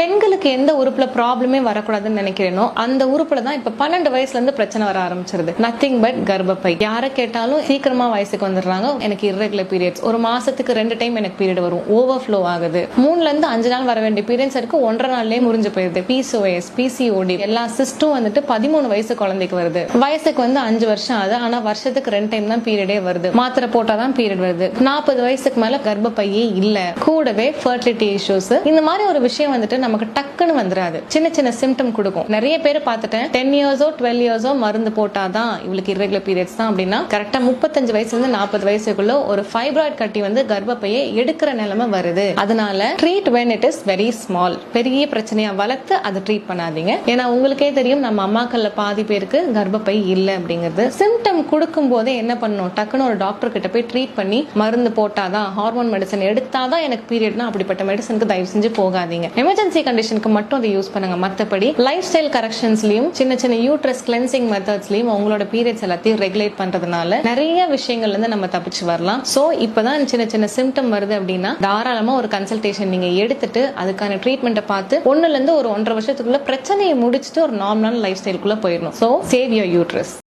பெண்களுக்கு எந்த உறுப்புல ப்ராப்ளமே வரக்கூடாதுன்னு நினைக்கிறேனோ அந்த உறுப்புல தான் இப்ப 12 வயசுல இருந்து பிரச்சனை வர ஆரம்பிச்சிருது. நத்திங் பட் கர்ப்பப்பை. யாரை கேட்டாலும் சீக்கிரமா வயசுக்கு வந்துடுறாங்க. எனக்கு irregular periods, ஒரு மாசத்துக்கு 2 டைம் எனக்கு பீரியட் வரும், ஓவர்ஃப்ளோ ஆகுது. 3ல இருந்து 5 நாள் வர வேண்டிய பீரியட்ஸ் இருக்கு 1.5 நாள்லயே முடிஞ்சு போயிருது. PCOS, PCOD எல்லா சிஸ்டும் வந்துட்டு 13 வயசு குழந்தைக்கு வருது. வயசுக்கு வந்து 5 வருஷம் ஆகுது, ஆனா வருஷத்துக்கு 2 டைம் தான் பீரியடே வருது. மாத்திரை போட்டாதான் பீரியட் வருது. 40 வயசுக்கு மேல கர்ப்பப்பையே இல்ல, கூடவே ஃபர்டிலிட்டி இஷ்யூஸ். இந்த மாதிரி ஒரு விஷயம் வந்துட்டு நமக்கு டக்குன்னு வந்துராது. சின்ன சின்ன சிம்டம் கொடுக்கும். நிறைய பேர் பார்த்துட்டேன் 10 இயர்ஸோ 12 இயர்ஸோ மருந்து போட்டாதான் இவளுக்கு irregular periods தான் அப்படின்னா கரெக்டா 35 வயசுல இருந்து 40 வயசுக்குள்ள ஒரு ஃபைப்ராய்ட் கட்டி வந்து கர்ப்பப்பையை எடுக்கிற நிலைமை வருது. அதனால treat when it is very small. பெரிய பிரச்சனையா வளர்த்து அதை ட்ரீட் பண்ணாதீங்க. ஏன்னா உங்களுக்கே தெரியும் நம்ம அம்மாக்கள்ல பாதி பேருக்கு கர்ப்பப்பை இல்ல அப்படிங்கிறது. சிம்டம் கொடுக்கும் போதே என்ன பண்ணணும், டக்குன்னு ஒரு டாக்டர் கிட்ட போய் ட்ரீட் பண்ணி மருந்து போட்டாதான், ஹார்மோன் மெடிசன் எடுத்தாதான் எனக்கு பீரியட்னா அப்படிப்பட்ட மெடிசனுக்கு தயவு செஞ்சு போகாதீங்க. எமர்ஜென்சி கண்டிஷனுக்கு மட்டும் அதை யூஸ் பண்ணுங்க. மத்தபடி லைஃப் ஸ்டைல் கரெக்ஷன்ஸ்லயும் சின்ன சின்ன யூட்ரஸ் கிளென்சிங் மெத்தட்ஸ்லயும் உங்களோட பீரியட்ஸ் எல்லாத்தையும் ரெகுலேட் பண்றதுனால நிறைய விஷயங்கள்ல இருந்து நம்ம தப்பிச்சு வரலாம். சோ இப்பதான் சின்ன சின்ன சிம்டம் வருது அப்படின்னா தாராளமா ஒரு கன்சல்டேஷன் நீங்க எடுத்துட்டு அதுக்கான ட்ரீட்மெண்ட்டை பார்த்து 1ல இருந்து ஒரு 1.5 வருஷத்துக்குள்ள பிரச்சனையை முடிச்சுட்டு ஒரு நார்மலான லைஃப் ஸ்டைலுக்குள்ள போயிடணும். So save your uterus.